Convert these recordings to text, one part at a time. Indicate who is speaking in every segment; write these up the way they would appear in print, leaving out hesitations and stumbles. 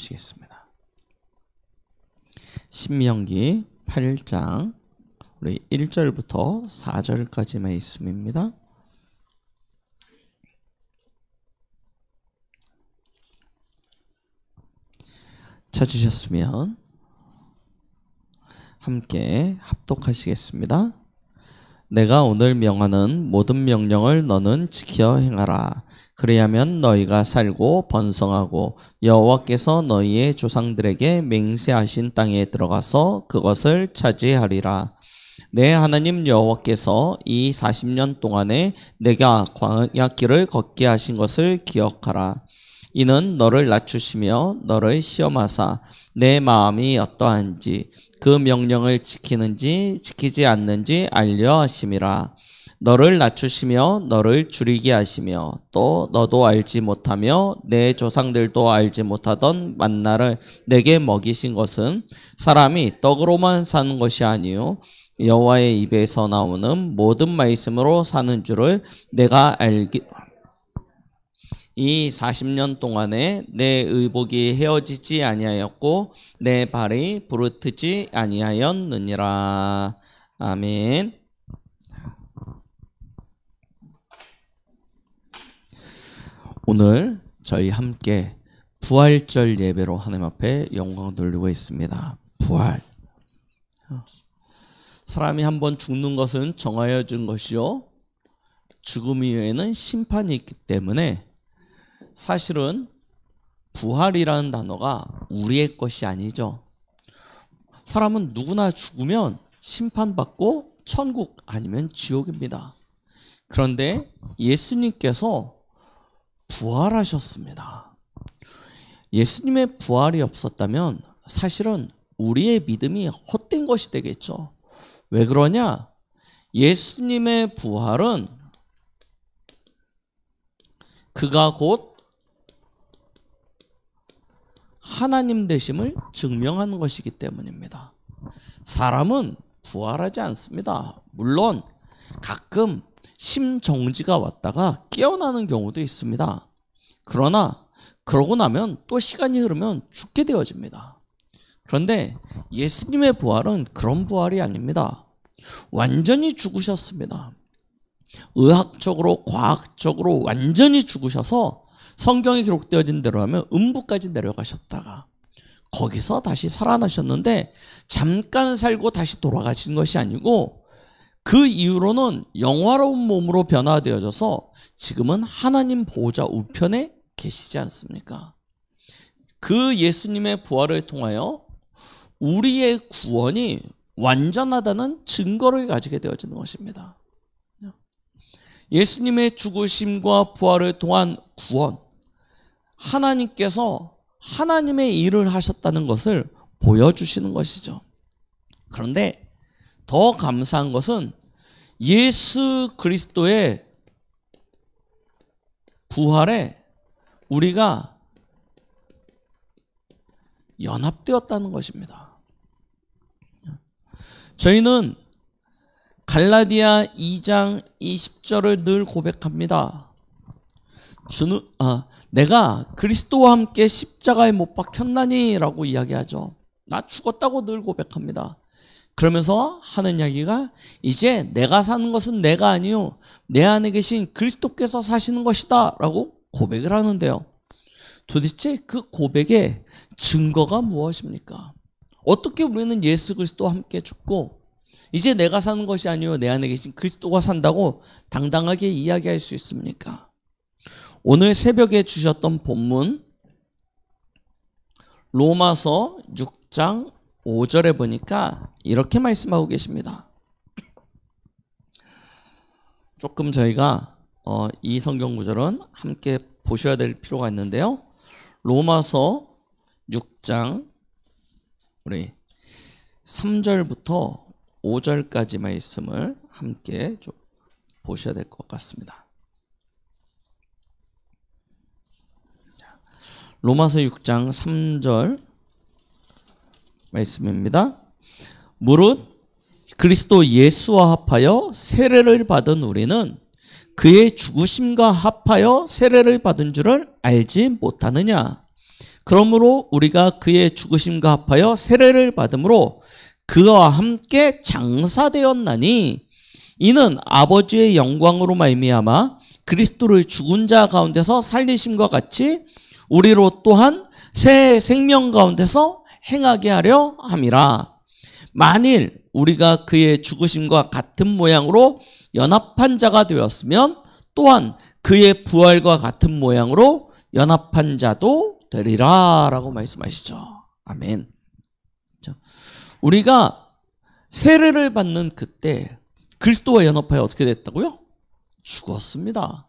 Speaker 1: 보시겠습니다. 신명기 8장 우리 1절부터 4절까지 말씀입니다. 찾으셨으면 함께 합독하시겠습니다. 내가 오늘 명하는 모든 명령을 너는 지켜 행하라. 그리하면 너희가 살고 번성하고 여호와께서 너희의 조상들에게 맹세하신 땅에 들어가서 그것을 차지하리라. 내 하나님 여호와께서 이 40년 동안에 내가 광야길을 걷게 하신 것을 기억하라. 이는 너를 낮추시며 너를 시험하사 내 마음이 어떠한지 그 명령을 지키는지 지키지 않는지 알려 하심이라. 너를 낮추시며 너를 줄이게 하시며 또 너도 알지 못하며 내 조상들도 알지 못하던 만나를 내게 먹이신 것은 사람이 떡으로만 사는 것이 아니요 여호와의 입에서 나오는 모든 말씀으로 사는 줄을 내가 이 40년 동안에 내 의복이 헤어지지 아니하였고 내 발이 부르트지 아니하였느니라. 아멘. 오늘 저희 함께 부활절 예배로 하나님 앞에 영광 돌리고 있습니다. 부활. 사람이 한번 죽는 것은 정하여진 것이요 죽음 이후에는 심판이 있기 때문에 사실은 부활이라는 단어가 우리의 것이 아니죠. 사람은 누구나 죽으면 심판받고 천국 아니면 지옥입니다. 그런데 예수님께서 부활하셨습니다. 예수님의 부활이 없었다면 사실은 우리의 믿음이 헛된 것이 되겠죠. 왜 그러냐? 예수님의 부활은 그가 곧 하나님 되심을 증명하는 것이기 때문입니다. 사람은 부활하지 않습니다. 물론 가끔 심정지가 왔다가 깨어나는 경우도 있습니다. 그러나 그러고 나면 또 시간이 흐르면 죽게 되어집니다. 그런데 예수님의 부활은 그런 부활이 아닙니다. 완전히 죽으셨습니다. 의학적으로 과학적으로 완전히 죽으셔서 성경에 기록되어진 대로 하면 음부까지 내려가셨다가 거기서 다시 살아나셨는데 잠깐 살고 다시 돌아가신 것이 아니고 그 이후로는 영화로운 몸으로 변화되어져서 지금은 하나님 보호자 우편에 계시지 않습니까? 그 예수님의 부활을 통하여 우리의 구원이 완전하다는 증거를 가지게 되어지는 것입니다. 예수님의 죽으심과 부활을 통한 구원, 하나님께서 하나님의 일을 하셨다는 것을 보여주시는 것이죠. 그런데 더 감사한 것은 예수 그리스도의 부활에 우리가 연합되었다는 것입니다. 저희는 갈라디아 2장 20절을 늘 고백합니다. 내가 그리스도와 함께 십자가에 못 박혔나니 라고 이야기하죠. 나 죽었다고 늘 고백합니다. 그러면서 하는 이야기가 이제 내가 사는 것은 내가 아니요 내 안에 계신 그리스도께서 사시는 것이다 라고 고백을 하는데요. 도대체 그 고백의 증거가 무엇입니까? 어떻게 우리는 예수 그리스도와 함께 죽고 이제 내가 사는 것이 아니요 내 안에 계신 그리스도가 산다고 당당하게 이야기할 수 있습니까? 오늘 새벽에 주셨던 본문 로마서 6장 5절에 보니까 이렇게 말씀하고 계십니다. 조금 저희가 이 성경 구절은 함께 보셔야 될 필요가 있는데요. 로마서 6장 우리 3절부터 5절까지 말씀을 함께 좀 보셔야 될 것 같습니다. 로마서 6장 3절 말씀입니다. 무릇 그리스도 예수와 합하여 세례를 받은 우리는 그의 죽으심과 합하여 세례를 받은 줄을 알지 못하느냐? 그러므로 우리가 그의 죽으심과 합하여 세례를 받음으로 그와 함께 장사되었나니 이는 아버지의 영광으로 말미암아 그리스도를 죽은 자 가운데서 살리심과 같이 우리로 또한 새 생명 가운데서 행하게 하려 함이라. 만일 우리가 그의 죽으심과 같은 모양으로 연합한 자가 되었으면 또한 그의 부활과 같은 모양으로 연합한 자도 되리라 라고 말씀하시죠. 아멘. 우리가 세례를 받는 그때 그리스도와 연합하여 어떻게 됐다고요? 죽었습니다.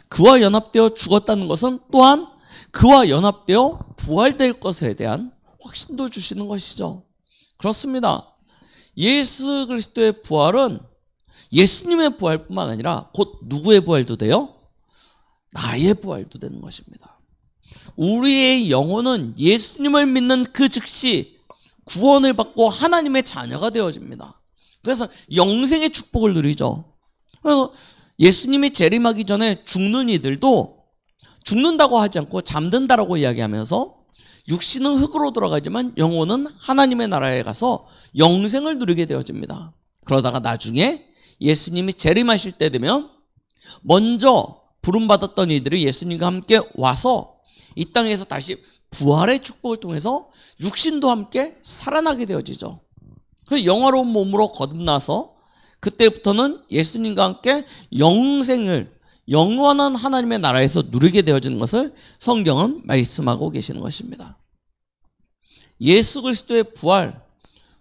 Speaker 1: 그와 연합되어 죽었다는 것은 또한 그와 연합되어 부활될 것에 대한 확신도 주시는 것이죠. 그렇습니다. 예수 그리스도의 부활은 예수님의 부활뿐만 아니라 곧 누구의 부활도 돼요? 나의 부활도 되는 것입니다. 우리의 영혼은 예수님을 믿는 그 즉시 구원을 받고 하나님의 자녀가 되어집니다. 그래서 영생의 축복을 누리죠. 그래서 예수님이 재림하기 전에 죽는 이들도 죽는다고 하지 않고 잠든다라고 이야기하면서 육신은 흙으로 돌아가지만 영혼은 하나님의 나라에 가서 영생을 누리게 되어집니다. 그러다가 나중에 예수님이 재림하실 때 되면 먼저 부름받았던 이들이 예수님과 함께 와서 이 땅에서 다시 부활의 축복을 통해서 육신도 함께 살아나게 되어지죠. 그 영화로운 몸으로 거듭나서 그때부터는 예수님과 함께 영생을 영원한 하나님의 나라에서 누리게 되어지는 것을 성경은 말씀하고 계시는 것입니다. 예수 그리스도의 부활,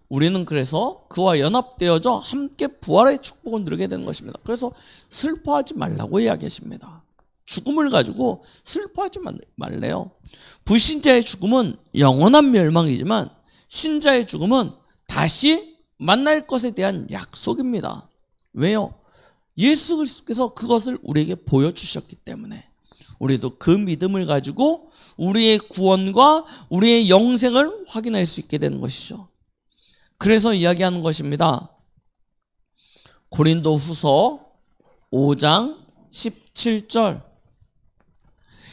Speaker 1: 우리는 그래서 그와 연합되어져 함께 부활의 축복을 누리게 되는 것입니다. 그래서 슬퍼하지 말라고 이야기하십니다. 죽음을 가지고 슬퍼하지 말래요. 불신자의 죽음은 영원한 멸망이지만 신자의 죽음은 다시 만날 것에 대한 약속입니다. 왜요? 예수 그리스도께서 그것을 우리에게 보여주셨기 때문에 우리도 그 믿음을 가지고 우리의 구원과 우리의 영생을 확인할 수 있게 되는 것이죠. 그래서 이야기하는 것입니다. 고린도 후서 5장 17절.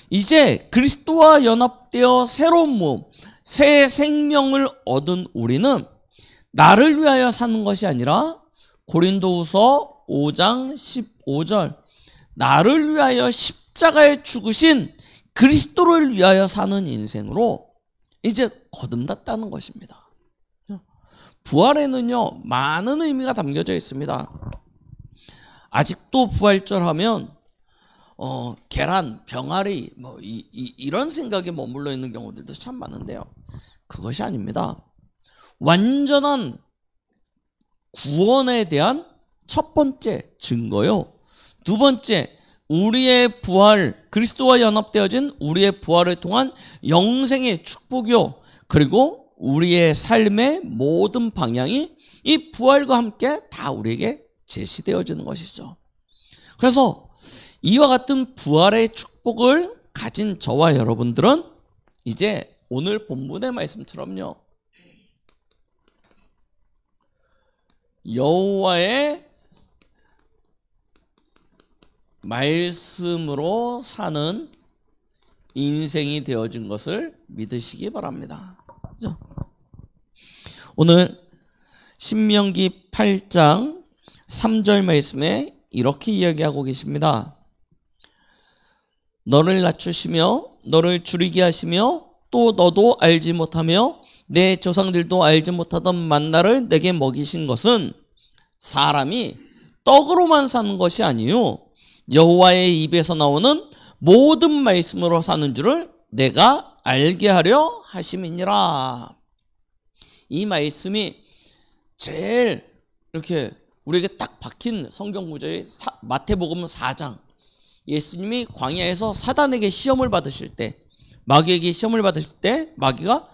Speaker 1: 이제 그리스도와 연합되어 새로운 몸, 새 생명을 얻은 우리는 나를 위하여 사는 것이 아니라 고린도후서 5장 15절 나를 위하여 십자가에 죽으신 그리스도를 위하여 사는 인생으로 이제 거듭났다는 것입니다. 부활에는요 많은 의미가 담겨져 있습니다. 아직도 부활절 하면 계란, 병아리 이런 생각에 머물러 있는 경우들도 참 많은데요. 그것이 아닙니다. 완전한 구원에 대한 첫 번째 증거요. 두 번째, 우리의 부활, 그리스도와 연합되어진 우리의 부활을 통한 영생의 축복이요. 그리고 우리의 삶의 모든 방향이 이 부활과 함께 다 우리에게 제시되어지는 것이죠. 그래서 이와 같은 부활의 축복을 가진 저와 여러분들은 이제 오늘 본문의 말씀처럼요. 여호와의 말씀으로 사는 인생이 되어진 것을 믿으시기 바랍니다. 그렇죠? 오늘 신명기 8장 3절 말씀에 이렇게 이야기하고 계십니다. 너를 낮추시며 너를 줄이게 하시며 또 너도 알지 못하며 내 조상들도 알지 못하던 만나를 내게 먹이신 것은 사람이 떡으로만 사는 것이 아니요 여호와의 입에서 나오는 모든 말씀으로 사는 줄을 내가 알게 하려 하심이니라. 이 말씀이 제일 이렇게 우리에게 딱 박힌 성경 구절이 마태복음 4장. 예수님이 광야에서 사단에게 시험을 받으실 때, 마귀에게 시험을 받으실 때 마귀가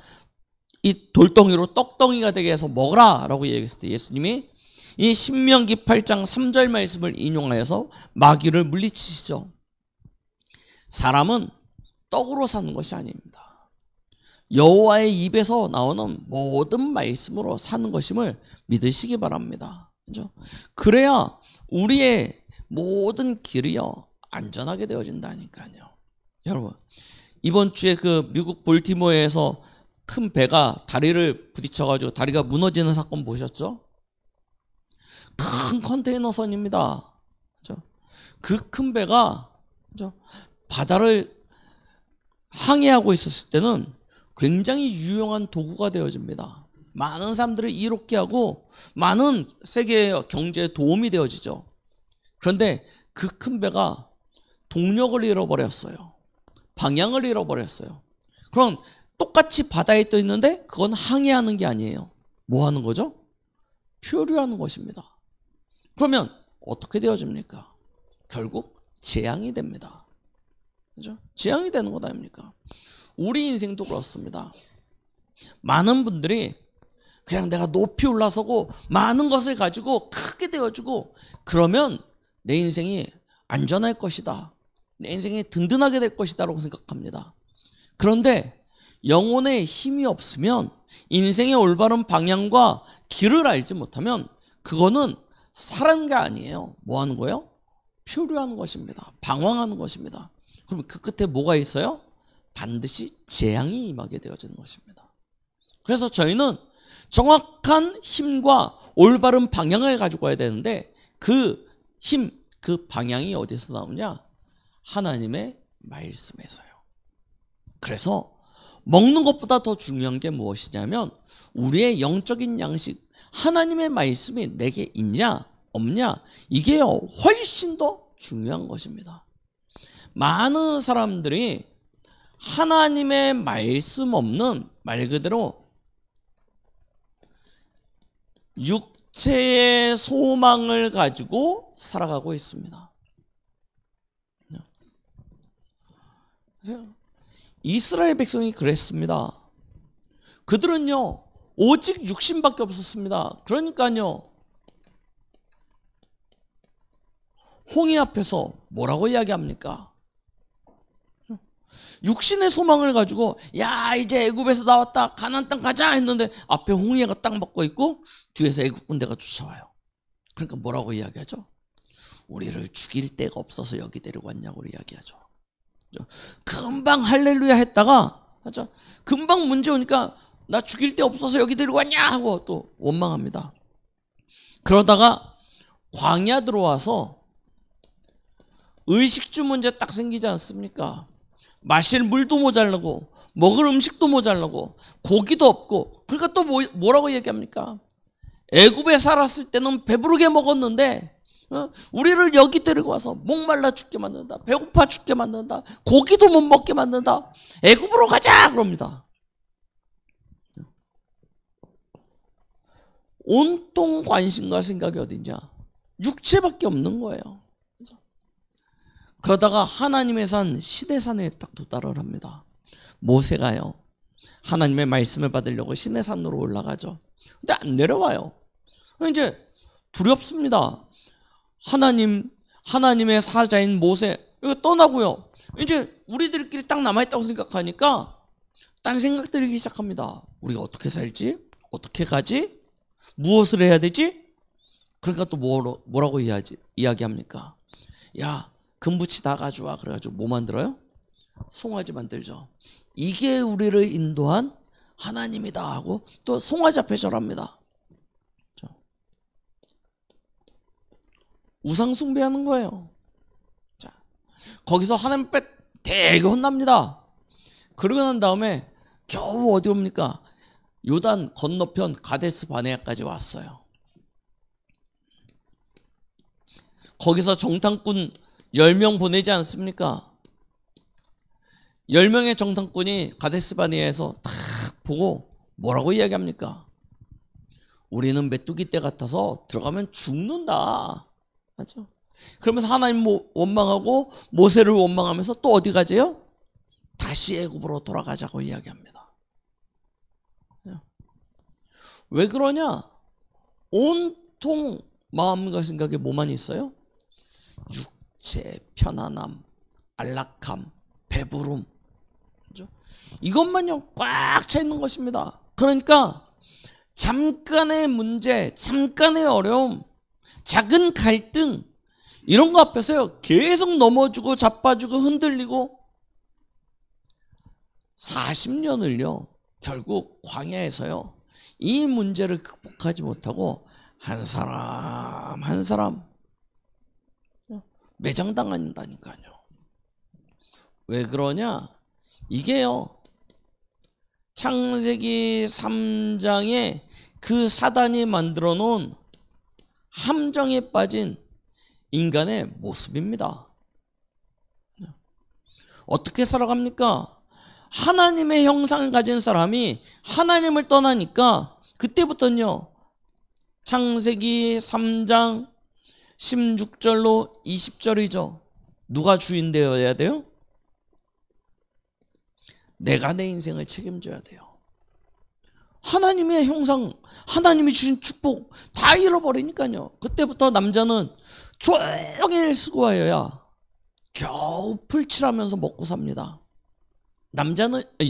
Speaker 1: 이 돌덩이로 떡덩이가 되게 해서 먹어라 라고 얘기했을 때 예수님이 이 신명기 8장 3절 말씀을 인용하여서 마귀를 물리치시죠. 사람은 떡으로 사는 것이 아닙니다. 여호와의 입에서 나오는 모든 말씀으로 사는 것임을 믿으시기 바랍니다. 그렇죠? 그래야 우리의 모든 길이요 안전하게 되어진다니까요. 여러분, 이번 주에 그 미국 볼티모어에서 큰 배가 다리를 부딪혀가지고 다리가 무너지는 사건 보셨죠? 큰 컨테이너선입니다. 그 큰 배가 바다를 항해하고 있었을 때는 굉장히 유용한 도구가 되어집니다. 많은 사람들을 이롭게 하고 많은 세계 경제에 도움이 되어지죠. 그런데 그 큰 배가 동력을 잃어버렸어요. 방향을 잃어버렸어요. 그럼 똑같이 바다에 떠 있는데 그건 항해하는 게 아니에요. 뭐 하는 거죠? 표류하는 것입니다. 그러면 어떻게 되어집니까? 결국 재앙이 됩니다. 그죠? 재앙이 되는 것 아닙니까? 우리 인생도 그렇습니다. 많은 분들이 그냥 내가 높이 올라서고 많은 것을 가지고 크게 되어지고 그러면 내 인생이 안전할 것이다. 내 인생이 든든하게 될 것이다 라고 생각합니다. 그런데 영혼의 힘이 없으면 인생의 올바른 방향과 길을 알지 못하면 그거는 사는 게 아니에요. 뭐 하는 거예요? 표류하는 것입니다. 방황하는 것입니다. 그럼 그 끝에 뭐가 있어요? 반드시 재앙이 임하게 되어지는 것입니다. 그래서 저희는 정확한 힘과 올바른 방향을 가지고 와야 되는데 그 힘, 그 방향이 어디서 나오냐? 하나님의 말씀에서요. 그래서 먹는 것보다 더 중요한 게 무엇이냐면 우리의 영적인 양식, 하나님의 말씀이 내게 있냐 없냐, 이게요 훨씬 더 중요한 것입니다. 많은 사람들이 하나님의 말씀 없는, 말 그대로 육체의 소망을 가지고 살아가고 있습니다. 이스라엘 백성이 그랬습니다. 그들은요 오직 육신밖에 없었습니다. 그러니까요 홍해 앞에서 뭐라고 이야기합니까? 육신의 소망을 가지고 야 이제 애굽에서 나왔다 가나안 땅 가자 했는데 앞에 홍해가 딱 막고 있고 뒤에서 애굽 군대가 쫓아와요. 그러니까 뭐라고 이야기하죠? 우리를 죽일 데가 없어서 여기 데려왔냐고 이야기하죠. 금방 할렐루야 했다가 금방 문제 오니까 나 죽일 데 없어서 여기 데려왔냐 하고 또 원망합니다. 그러다가 광야 들어와서 의식주 문제 딱 생기지 않습니까? 마실 물도 모자라고 먹을 음식도 모자라고 고기도 없고, 그러니까 또 뭐라고 얘기합니까? 애굽에 살았을 때는 배부르게 먹었는데 우리를 여기 데리고 와서 목말라 죽게 만든다, 배고파 죽게 만든다, 고기도 못 먹게 만든다, 애굽으로 가자 그럽니다. 온통 관심과 생각이 어디냐? 육체밖에 없는 거예요. 그러다가 하나님의 산 시내산에 딱 도달을 합니다. 모세가요 하나님의 말씀을 받으려고 시내산으로 올라가죠. 근데 안 내려와요. 이제 두렵습니다. 하나님의 사자인 모세 이거 떠나고요. 이제 우리들끼리 딱 남아있다고 생각하니까 딴 생각 들기 시작합니다. 우리가 어떻게 살지? 어떻게 가지? 무엇을 해야 되지? 그러니까 또 뭐라고 이야기합니까? 야 금붙이 다 가져와. 그래가지고 뭐 만들어요? 송아지 만들죠. 이게 우리를 인도한 하나님이다 하고 또 송아지 앞에 절합니다. 우상 숭배하는 거예요. 자, 거기서 하나님 앞에 되게 혼납니다. 그러고 난 다음에 겨우 어디 옵니까? 요단 건너편 가데스 바네아까지 왔어요. 거기서 정탐꾼 10명 보내지 않습니까? 10명의 정탐꾼이 가데스 바네아에서 딱 보고 뭐라고 이야기합니까? 우리는 메뚜기 떼 같아서 들어가면 죽는다. 맞죠? 그러면서 하나님 원망하고 모세를 원망하면서 또 어디 가재요? 다시 애굽으로 돌아가자고 이야기합니다. 왜 그러냐? 온통 마음과 생각에 뭐만 있어요? 육체, 편안함, 안락함, 배부름, 그죠? 이것만요 꽉 차 있는 것입니다. 그러니까 잠깐의 문제, 잠깐의 어려움, 작은 갈등 이런 거 앞에서요 계속 넘어지고 자빠지고 흔들리고 40년을요 결국 광야에서요 이 문제를 극복하지 못하고 한 사람 한 사람 매장당한다니까요. 왜 그러냐? 이게요 창세기 3장에 그 사단이 만들어 놓은 함정에 빠진 인간의 모습입니다. 어떻게 살아갑니까? 하나님의 형상을 가진 사람이 하나님을 떠나니까 그때부터는요 창세기 3장 16절로 20절이죠. 누가 주인 되어야 돼요? 내가 내 인생을 책임져야 돼요. 하나님의 형상, 하나님이 주신 축복 다 잃어버리니까요. 그때부터 남자는 종일 수고하여야 겨우 풀칠하면서 먹고 삽니다.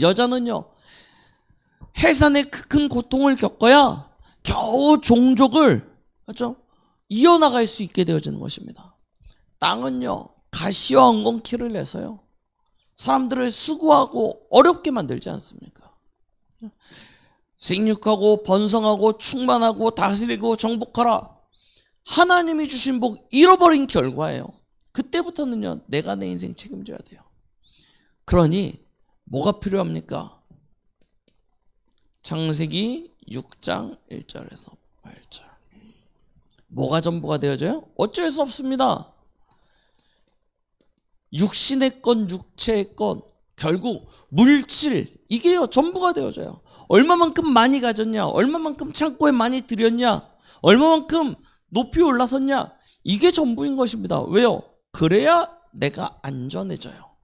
Speaker 1: 여자는요 해산의 큰 고통을 겪어야 겨우 종족을 그렇죠? 이어나갈 수 있게 되어지는 것입니다. 땅은요 가시와 엉겅퀴를 내서요 사람들을 수고하고 어렵게 만들지 않습니까? 생육하고 번성하고 충만하고 다스리고 정복하라. 하나님이 주신 복 잃어버린 결과예요. 그때부터는요 내가 내 인생 책임져야 돼요. 그러니 뭐가 필요합니까? 창세기 6장 1절에서 8절. 뭐가 전부가 되어져요? 어쩔 수 없습니다. 육신의 것, 육체의 것, 결국 물질 이게요 전부가 되어져요. 얼마만큼 많이 가졌냐, 얼마만큼 창고에 많이 들였냐, 얼마만큼 높이 올라섰냐, 이게 전부인 것입니다. 왜요? 그래야 내가 안전해져요.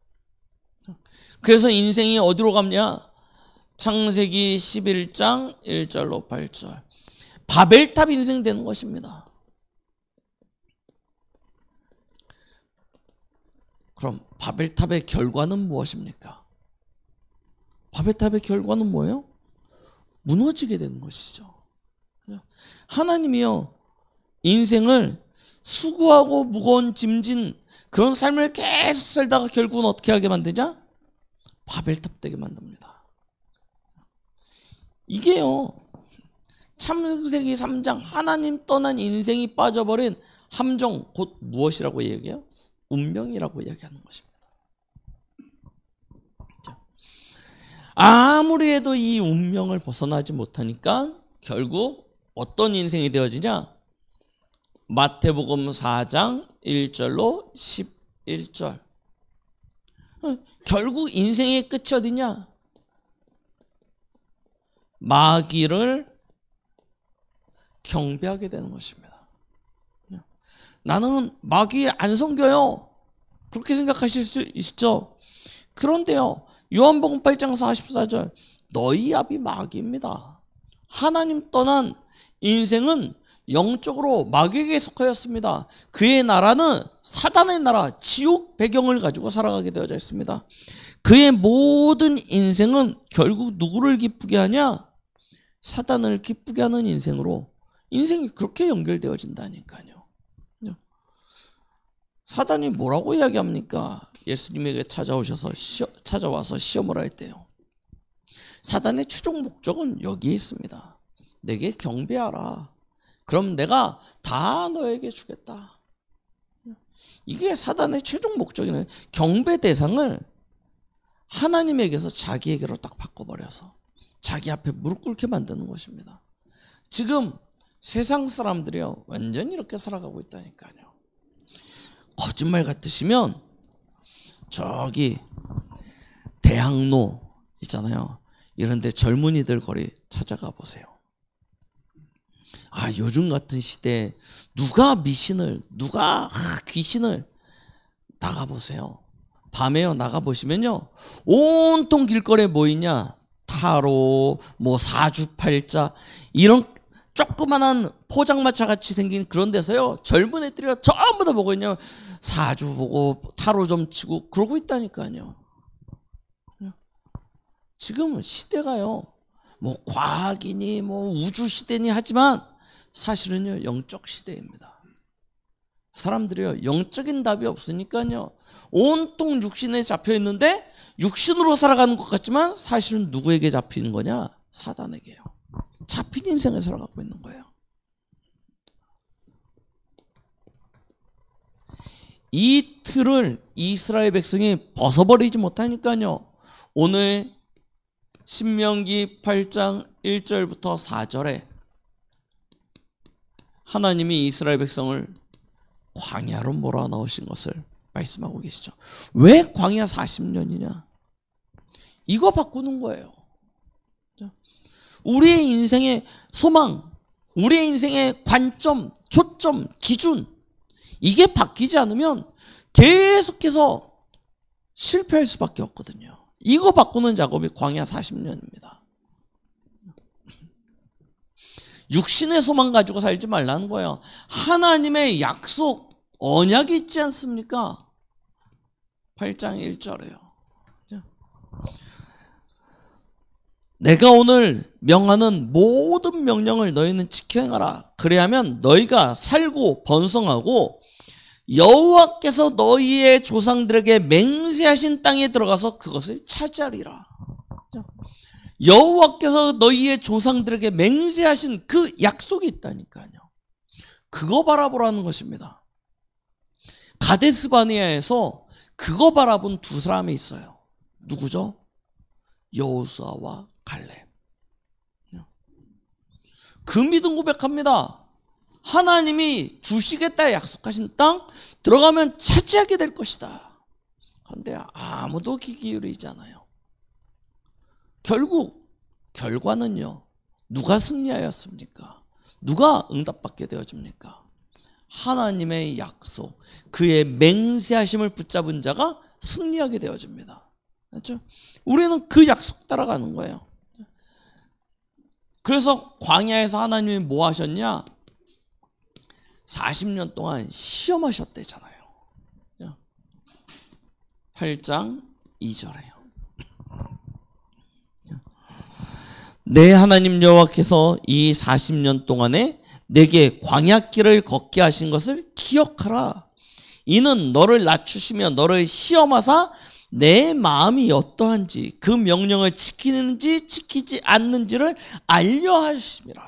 Speaker 1: 그래서 인생이 어디로 갔냐? 창세기 11장 1절로 8절. 바벨탑 인생 되는 것입니다. 그럼 바벨탑의 결과는 무엇입니까? 바벨탑의 결과는 뭐예요? 무너지게 되는 것이죠. 하나님이요 인생을 수고하고 무거운 짐진 그런 삶을 계속 살다가 결국은 어떻게 하게 만드냐? 바벨탑 되게 만듭니다. 이게요 창세기 3장 하나님 떠난 인생이 빠져버린 함정 곧 무엇이라고 얘기해요? 운명이라고 이야기하는 것입니다. 아무리 해도 이 운명을 벗어나지 못하니까 결국 어떤 인생이 되어지냐? 마태복음 4장 1절로 11절. 결국 인생의 끝이 어디냐? 마귀를 경배하게 되는 것입니다. 나는 마귀에 안 섬겨요. 그렇게 생각하실 수 있죠. 그런데요 요한복음 8장 44절 너희 아비 마귀입니다. 하나님 떠난 인생은 영적으로 마귀에게 속하였습니다. 그의 나라는 사단의 나라 지옥 배경을 가지고 살아가게 되어져 있습니다. 그의 모든 인생은 결국 누구를 기쁘게 하냐? 사단을 기쁘게 하는 인생으로 인생이 그렇게 연결되어진다니까요. 사단이 뭐라고 이야기합니까? 예수님에게 찾아와서 시험을 할 때요. 사단의 최종 목적은 여기에 있습니다. 내게 경배하라. 그럼 내가 다 너에게 주겠다. 이게 사단의 최종 목적이네. 경배 대상을 하나님에게서 자기에게로 딱 바꿔버려서 자기 앞에 무릎 꿇게 만드는 것입니다. 지금 세상 사람들이요 완전히 이렇게 살아가고 있다니까요. 거짓말 같으시면 저기 대학로 있잖아요. 이런데 젊은이들 거리 찾아가 보세요. 아 요즘 같은 시대에 누가 미신을 누가 귀신을 나가보세요. 밤에요 나가보시면요 온통 길거리에 뭐 있냐? 타로 뭐 사주팔자 이런 조그만한 포장마차 같이 생긴 그런 데서요 젊은 애들이 전부 다 보고 있냐? 사주 보고 타로 좀 치고 그러고 있다니까요. 지금 시대가요 뭐 과학이니 뭐 우주 시대니 하지만 사실은요 영적 시대입니다. 사람들이요, 영적인 답이 없으니까요, 온통 육신에 잡혀 있는데 육신으로 살아가는 것 같지만 사실은 누구에게 잡히는 거냐? 사단에게요. 잡힌 인생을 살아가고 있는 거예요. 이 틀을 이스라엘 백성이 벗어버리지 못하니까요, 오늘 신명기 8장 1절부터 4절에 하나님이 이스라엘 백성을 광야로 몰아넣으신 것을 말씀하고 계시죠. 왜 광야 40년이냐? 이거 바꾸는 거예요. 우리의 인생의 소망, 우리의 인생의 관점, 초점, 기준, 이게 바뀌지 않으면 계속해서 실패할 수밖에 없거든요. 이거 바꾸는 작업이 광야 40년입니다. 육신의 소망 가지고 살지 말라는 거예요. 하나님의 약속, 언약이 있지 않습니까? 8장 1절에요. 내가 오늘 명하는 모든 명령을 너희는 지켜 행하라. 그래야면 너희가 살고 번성하고 여호와께서 너희의 조상들에게 맹세하신 땅에 들어가서 그것을 차지하리라. 여호와께서 너희의 조상들에게 맹세하신 그 약속이 있다니까요. 그거 바라보라는 것입니다. 가데스바네아에서 그거 바라본 두 사람이 있어요. 누구죠? 여호수아와 갈렙. 그 믿음 고백합니다. 하나님이 주시겠다 약속하신 땅 들어가면 차지하게 될 것이다. 그런데 아무도 귀 기울이지 않아요. 결국 결과는요, 누가 승리하였습니까? 누가 응답받게 되어집니까? 하나님의 약속, 그의 맹세하심을 붙잡은 자가 승리하게 되어집니다. 그렇죠? 우리는 그 약속 따라가는 거예요. 그래서 광야에서 하나님이 뭐 하셨냐? 40년 동안 시험하셨대잖아요. 8장 2절에요. 내 하나님 여호와께서 이 40년 동안에 내게 광야길을 걷게 하신 것을 기억하라. 이는 너를 낮추시며 너를 시험하사 내 마음이 어떠한지 그 명령을 지키는지 지키지 않는지를 알려 하심이라.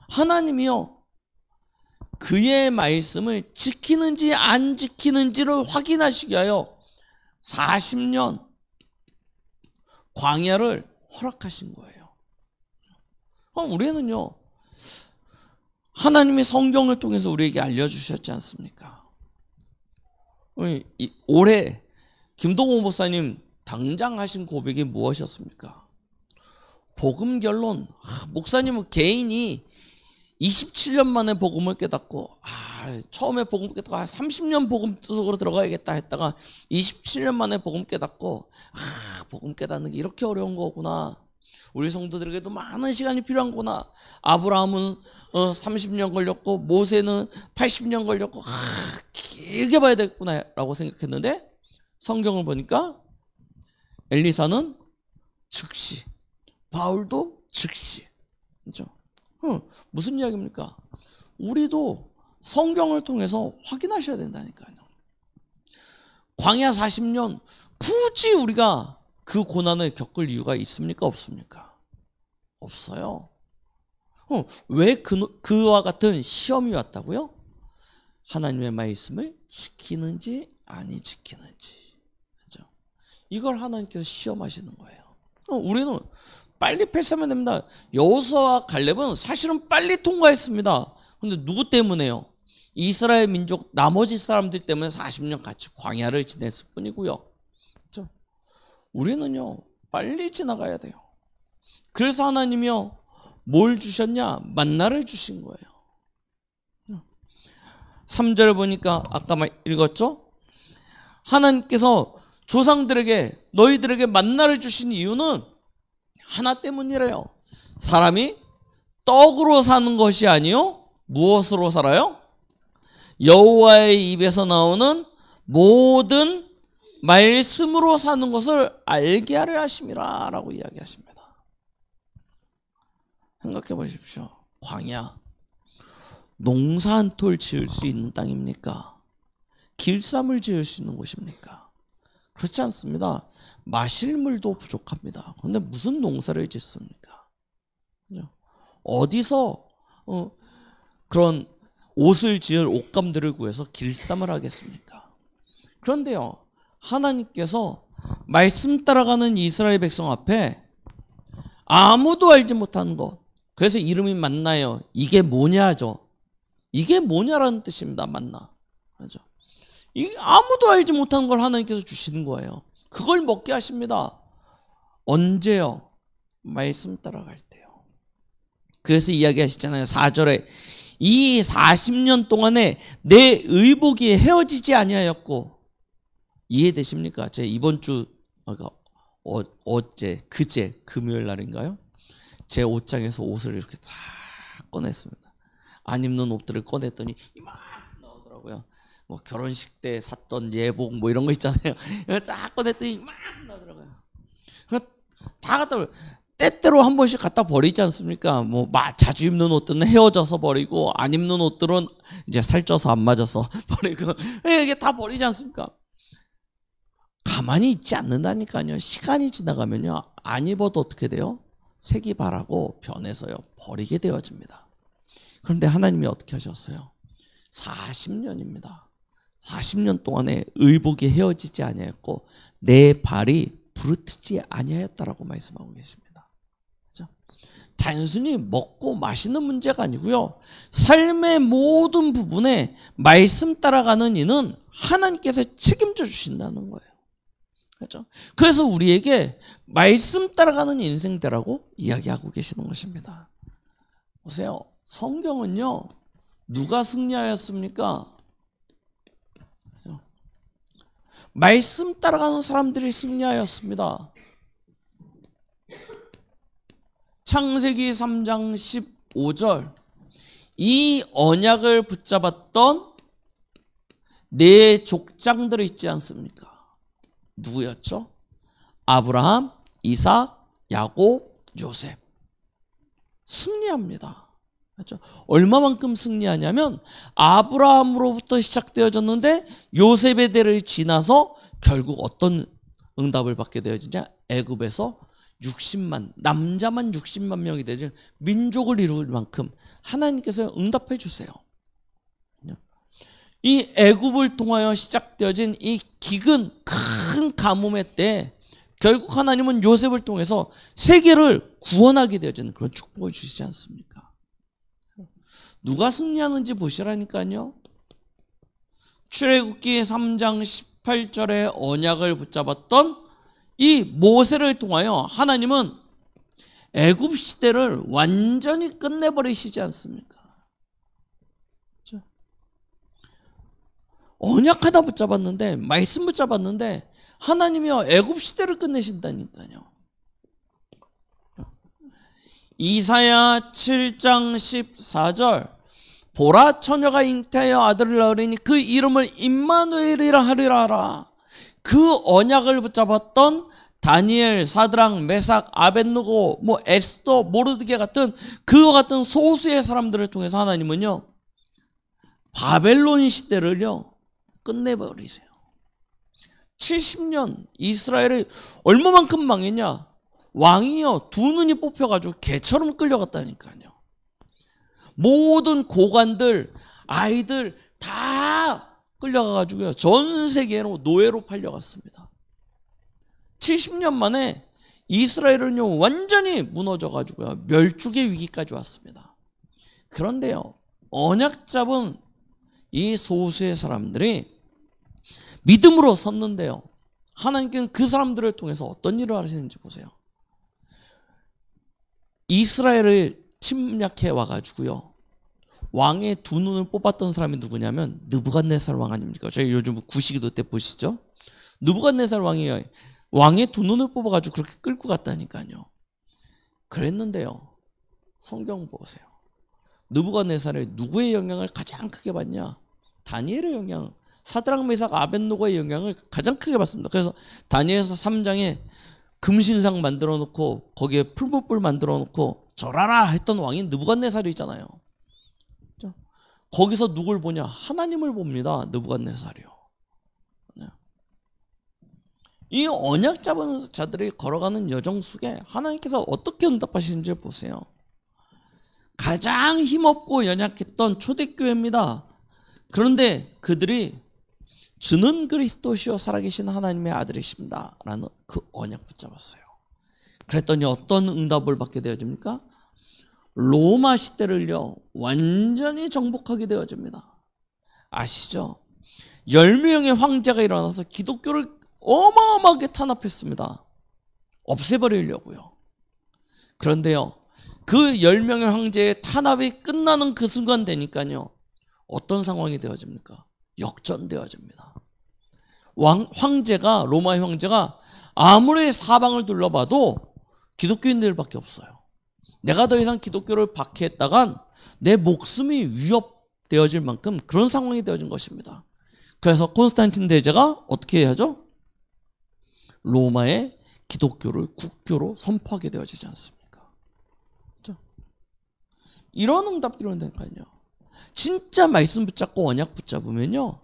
Speaker 1: 하나님이요, 그의 말씀을 지키는지 안 지키는지를 확인하시게 하여 40년 광야를 허락하신 거예요. 우리는요, 하나님이 성경을 통해서 우리에게 알려주셨지 않습니까? 올해 김동호 목사님 당장 하신 고백이 무엇이었습니까? 복음 결론. 목사님은 개인이 27년 만에 복음을 깨닫고, 처음에 복음 깨닫고 30년 복음 속으로 들어가야겠다 했다가 27년 만에 복음 깨닫고, 복음 깨닫는 게 이렇게 어려운 거구나. 우리 성도들에게도 많은 시간이 필요한구나. 아브라함은 30년 걸렸고 모세는 80년 걸렸고, 길게 봐야 되겠구나 라고 생각했는데, 성경을 보니까 엘리사는 즉시, 바울도 즉시. 그렇죠? 무슨 이야기입니까? 우리도 성경을 통해서 확인하셔야 된다니까요. 광야 40년 굳이 우리가 그 고난을 겪을 이유가 있습니까? 없습니까? 없어요. 왜 그와 같은 시험이 왔다고요? 하나님의 말씀을 지키는지 아니 지키는지. 그렇죠? 이걸 하나님께서 시험하시는 거예요. 우리는 빨리 패스하면 됩니다. 여호수아와 갈렙은 사실은 빨리 통과했습니다. 근데 누구 때문에요? 이스라엘 민족 나머지 사람들 때문에 40년 같이 광야를 지냈을 뿐이고요. 그렇죠? 우리는요, 빨리 지나가야 돼요. 그래서 하나님이요, 뭘 주셨냐? 만나를 주신 거예요. 3절 보니까 아까 읽었죠? 하나님께서 조상들에게, 너희들에게 만나를 주신 이유는 하나 때문이래요. 사람이 떡으로 사는 것이 아니요, 무엇으로 살아요? 여호와의 입에서 나오는 모든 말씀으로 사는 것을 알게 하려 하심이라 라고 이야기하십니다. 생각해 보십시오. 광야, 농사 한 톨 지을 수 있는 땅입니까? 길쌈을 지을 수 있는 곳입니까? 그렇지 않습니다. 마실 물도 부족합니다. 그런데 무슨 농사를 짓습니까? 그죠? 어디서 그런 옷을 지을 옷감들을 구해서 길쌈을 하겠습니까? 그런데요, 하나님께서 말씀 따라가는 이스라엘 백성 앞에 아무도 알지 못하는 것, 그래서 이름이 만나요. 이게 뭐냐죠. 이게 뭐냐라는 뜻입니다. 만나. 맞죠? 이 아무도 알지 못하는 걸 하나님께서 주시는 거예요. 그걸 먹게 하십니다. 언제요? 말씀 따라갈 때요. 그래서 이야기하시잖아요. 4절에 이 40년 동안에 내 의복이 헤어지지 아니하였고, 이해되십니까? 제 이번 주 어제 그제 금요일 날인가요? 제 옷장에서 옷을 이렇게 쫙 꺼냈습니다. 안 입는 옷들을 꺼냈더니 이만큼 나오더라고요. 뭐 결혼식 때 샀던 예복 뭐 이런 거 있잖아요. 쫙 꺼냈더니 이만큼 나오더라고요. 다 갖다 때때로 한 번씩 갖다 버리지 않습니까? 뭐 자주 입는 옷들은 헤어져서 버리고, 안 입는 옷들은 이제 살쪄서 안 맞아서 버리고, 이게 다 버리지 않습니까? 가만히 있지 않는다니까요. 시간이 지나가면요, 안 입어도 어떻게 돼요? 색이 바라고 변해서요, 버리게 되어집니다. 그런데 하나님이 어떻게 하셨어요? 40년입니다. 40년 동안에 의복이 헤어지지 아니하였고 내 발이 부르트지 아니하였다라고 말씀하고 계십니다. 그렇죠? 단순히 먹고 마시는 문제가 아니고요, 삶의 모든 부분에 말씀 따라가는 이는 하나님께서 책임져 주신다는 거예요. 그렇죠? 그래서 우리에게 말씀 따라가는 인생 되라고 이야기하고 계시는 것입니다. 보세요. 성경은요, 누가 승리하였습니까? 말씀 따라가는 사람들이 승리하였습니다. 창세기 3장 15절, 이 언약을 붙잡았던 네 족장들이 있지 않습니까? 누구였죠? 아브라함, 이삭, 야곱, 요셉. 승리합니다. 그렇죠? 얼마만큼 승리하냐면 아브라함으로부터 시작되어졌는데 요셉의 대를 지나서 결국 어떤 응답을 받게 되어지냐? 애굽에서 60만, 남자만 60만 명이 되죠. 민족을 이룰 만큼 하나님께서 응답해 주세요. 이 애굽을 통하여 시작되어진 이 기근 큰 가뭄의 때 결국 하나님은 요셉을 통해서 세계를 구원하게 되어지는 그런 축복을 주시지 않습니까? 누가 승리하는지 보시라니까요. 출애굽기 3장 18절에 언약을 붙잡았던 이 모세를 통하여 하나님은 애굽 시대를 완전히 끝내버리시지 않습니까? 그렇죠? 언약 하나 붙잡았는데, 말씀 붙잡았는데 하나님이요 애굽 시대를 끝내신다니까요. 이사야 7장 14절, 보라 처녀가 잉태하여 아들을 낳으리니 그 이름을 임마누엘이라 하리라. 그 언약을 붙잡았던 다니엘, 사드락, 메삭, 아벳느고, 뭐 에스더, 모르드게 같은 그와 같은 소수의 사람들을 통해서 하나님은요 바벨론 시대를요 끝내버리세요. 70년 이스라엘이 얼마만큼 망했냐? 왕이요 두 눈이 뽑혀가지고 개처럼 끌려갔다니까요. 모든 고관들, 아이들 다 끌려가가지고요 전 세계로 노예로 팔려갔습니다. 70년 만에 이스라엘은요 완전히 무너져가지고요 멸죽의 위기까지 왔습니다. 그런데요 언약 잡은 이 소수의 사람들이 믿음으로 섰는데요, 하나님께는 그 사람들을 통해서 어떤 일을 하시는지 보세요. 이스라엘을 침략해 와가지고요 왕의 두 눈을 뽑았던 사람이 누구냐면 느부갓네살 왕 아닙니까? 저희 요즘 구시기도 때 보시죠. 느부갓네살 왕이 왕의 두 눈을 뽑아가지고 그렇게 끌고 갔다니까요. 그랬는데요, 성경 보세요. 느부갓네살의 누구의 영향을 가장 크게 받냐? 다니엘의 영향, 사드락, 메삭, 아벳느고의 영향을 가장 크게 받습니다. 그래서 다니엘서 3장에 금신상 만들어 놓고 거기에 풀무불 만들어 놓고 절하라 했던 왕인 느부갓네살이 있잖아요. 거기서 누굴 보냐? 하나님을 봅니다. 느부갓네살이요. 이 언약 잡은 자들이 걸어가는 여정 속에 하나님께서 어떻게 응답하시는지 보세요. 가장 힘없고 연약했던 초대교회입니다. 그런데 그들이 주는 그리스도시요 살아계신 하나님의 아들이십니다 라는 그 언약 붙잡았어요. 그랬더니 어떤 응답을 받게 되어집니까? 로마 시대를요 완전히 정복하게 되어집니다. 아시죠? 10명의 황제가 일어나서 기독교를 어마어마하게 탄압했습니다. 없애버리려고요. 그런데요 그 10명의 황제의 탄압이 끝나는 그 순간 되니까요 어떤 상황이 되어집니까? 역전되어집니다. 황제가, 로마의 황제가 아무리 사방을 둘러봐도 기독교인들밖에 없어요. 내가 더 이상 기독교를 박해했다간 내 목숨이 위협되어질 만큼 그런 상황이 되어진 것입니다. 그래서 콘스탄틴 대제가 어떻게 해야죠? 로마의 기독교를 국교로 선포하게 되어지지 않습니까? 그렇죠? 이런 응답들이 온다니까요. 진짜 말씀 붙잡고 언약 붙잡으면요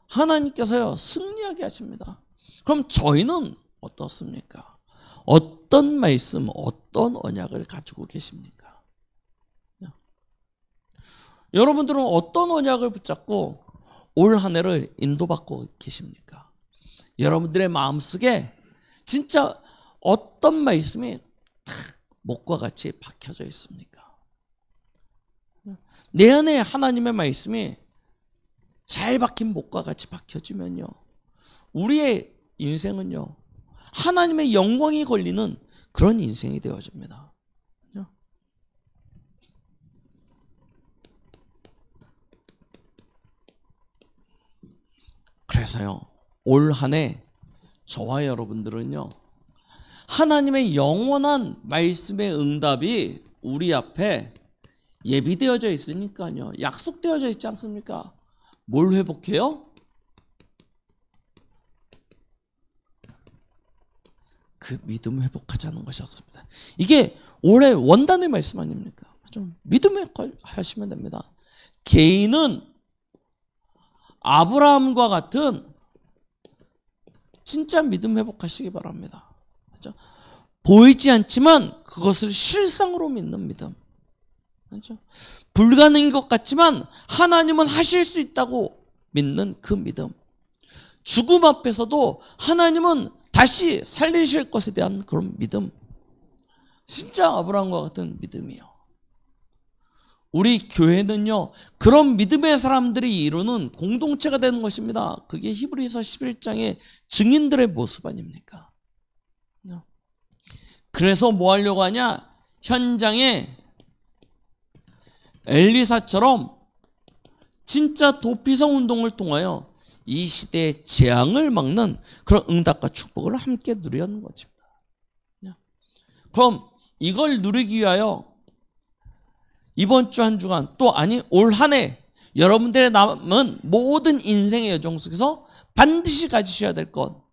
Speaker 1: 하나님께서요 승리하게 하십니다. 그럼 저희는 어떻습니까? 어떤 말씀, 어떤 언약을 가지고 계십니까? 여러분들은 어떤 언약을 붙잡고 올 한 해를 인도받고 계십니까? 여러분들의 마음속에 진짜 어떤 말씀이 목과 같이 박혀져 있습니까? 내 안에 하나님의 말씀이 잘 박힌 목과 같이 박혀지면요 우리의 인생은요 하나님의 영광이 걸리는 그런 인생이 되어집니다. 그래서요 올 한 해 저와 여러분들은요 하나님의 영원한 말씀의 응답이 우리 앞에 예비되어져 있으니까요 약속되어져 있지 않습니까? 뭘 회복해요? 그 믿음 회복하자는 것이었습니다. 이게 올해 원단의 말씀 아닙니까? 좀 믿음에 하시면 됩니다. 개인은 아브라함과 같은 진짜 믿음 회복하시기 바랍니다. 그렇죠? 보이지 않지만 그것을 실상으로 믿는 믿음. 그렇죠? 불가능인 것 같지만 하나님은 하실 수 있다고 믿는 그 믿음. 죽음 앞에서도 하나님은 다시 살리실 것에 대한 그런 믿음. 진짜 아브라함과 같은 믿음이요. 우리 교회는요 그런 믿음의 사람들이 이루는 공동체가 되는 것입니다. 그게 히브리서 11장의 증인들의 모습 아닙니까? 그래서 뭐 하려고 하냐? 현장에 엘리사처럼 진짜 도피성 운동을 통하여 이 시대의 재앙을 막는 그런 응답과 축복을 함께 누리는 것입니다. 그럼 이걸 누리기 위하여 이번 주 한 주간 또 아니 올 한 해 여러분들의 남은 모든 인생의 여정 속에서 반드시 가지셔야 될 것,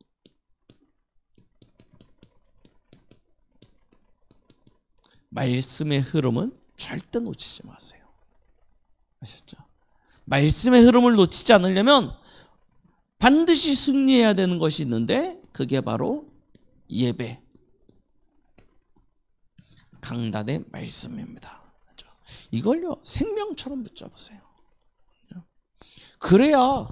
Speaker 1: 말씀의 흐름은 절대 놓치지 마세요. 아셨죠? 말씀의 흐름을 놓치지 않으려면 반드시 승리해야 되는 것이 있는데 그게 바로 예배, 강단의 말씀입니다. 이걸요 생명처럼 붙잡으세요. 그래야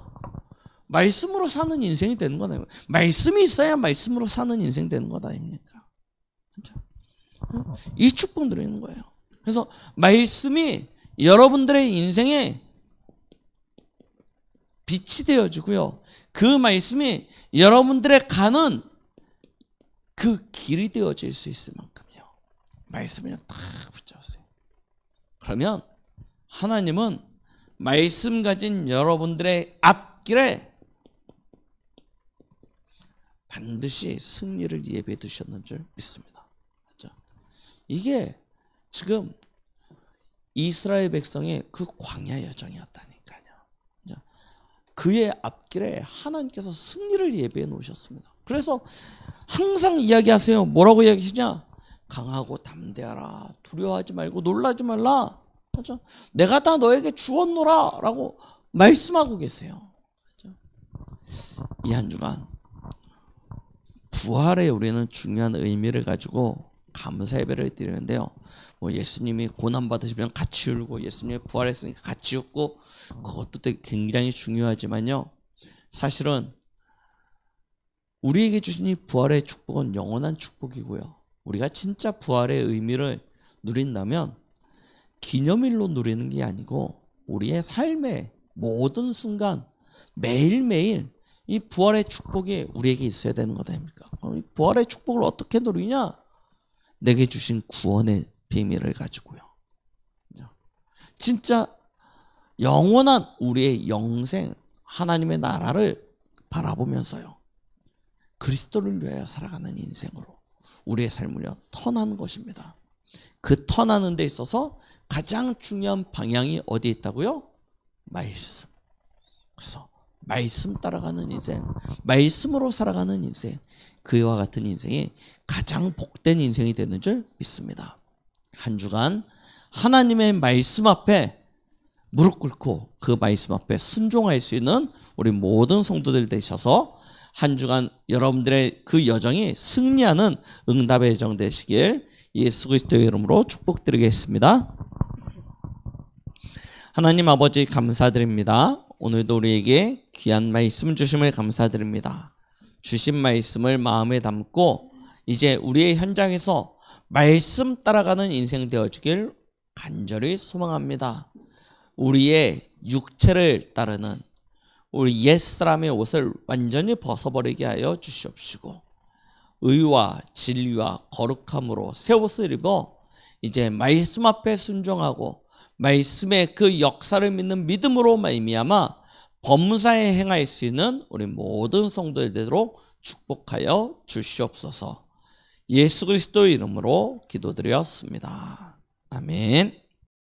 Speaker 1: 말씀으로 사는 인생이 되는 건 아닙니까? 말씀이 있어야 말씀으로 사는 인생 되는 것 아닙니까? 이 축복 누리는 거예요. 그래서 말씀이 여러분들의 인생에 빛이 되어지고요 그 말씀이 여러분들의 가는 그 길이 되어질 수 있을 만큼요 말씀을 다 붙잡으세요. 그러면 하나님은 말씀 가진 여러분들의 앞길에 반드시 승리를 예비해 두셨는 줄 믿습니다. 그렇죠? 이게 지금 이스라엘 백성의 그 광야 여정이었다니까요. 그렇죠? 그의 앞길에 하나님께서 승리를 예비해 놓으셨습니다. 그래서 항상 이야기하세요. 뭐라고 이야기하시냐? 강하고 담대하라. 두려워하지 말고 놀라지 말라. 그죠? 내가 다 너에게 주었노라 라고 말씀하고 계세요. 그죠? 이 한 주간 부활에 우리는 중요한 의미를 가지고 감사 예배를 드리는데요. 뭐 예수님이 고난 받으시면 같이 울고 예수님이 부활했으니까 같이 웃고 그것도 되게 굉장히 중요하지만요. 사실은 우리에게 주신 이 부활의 축복은 영원한 축복이고요. 우리가 진짜 부활의 의미를 누린다면 기념일로 누리는 게 아니고 우리의 삶의 모든 순간 매일매일 이 부활의 축복이 우리에게 있어야 되는 것 아닙니까? 그럼 이 부활의 축복을 어떻게 누리냐? 내게 주신 구원의 비밀을 가지고요. 진짜 영원한 우리의 영생, 하나님의 나라를 바라보면서요. 그리스도를 위하여 살아가는 인생으로 우리의 삶을요 턴하는 것입니다. 그 턴하는 데 있어서 가장 중요한 방향이 어디에 있다고요? 말씀. 그래서 말씀 따라가는 인생, 말씀으로 살아가는 인생, 그와 같은 인생이 가장 복된 인생이 되는 줄 믿습니다. 한 주간 하나님의 말씀 앞에 무릎 꿇고 그 말씀 앞에 순종할 수 있는 우리 모든 성도들 되셔서 한 주간 여러분들의 그 여정이 승리하는 응답의 여정 되시길 예수 그리스도의 이름으로 축복드리겠습니다. 하나님 아버지 감사드립니다. 오늘도 우리에게 귀한 말씀 주심을 감사드립니다. 주신 말씀을 마음에 담고 이제 우리의 현장에서 말씀 따라가는 인생 되어지길 간절히 소망합니다. 우리의 육체를 따르는 우리 옛사람의 옷을 완전히 벗어버리게 하여 주시옵시고 의와 진리와 거룩함으로 새 옷을 입어 이제 말씀 앞에 순종하고 말씀의 그 역사를 믿는 믿음으로 말미암아 범사에 행할 수 있는 우리 모든 성도들 되도록 축복하여 주시옵소서. 예수 그리스도의 이름으로 기도드렸습니다. 아멘.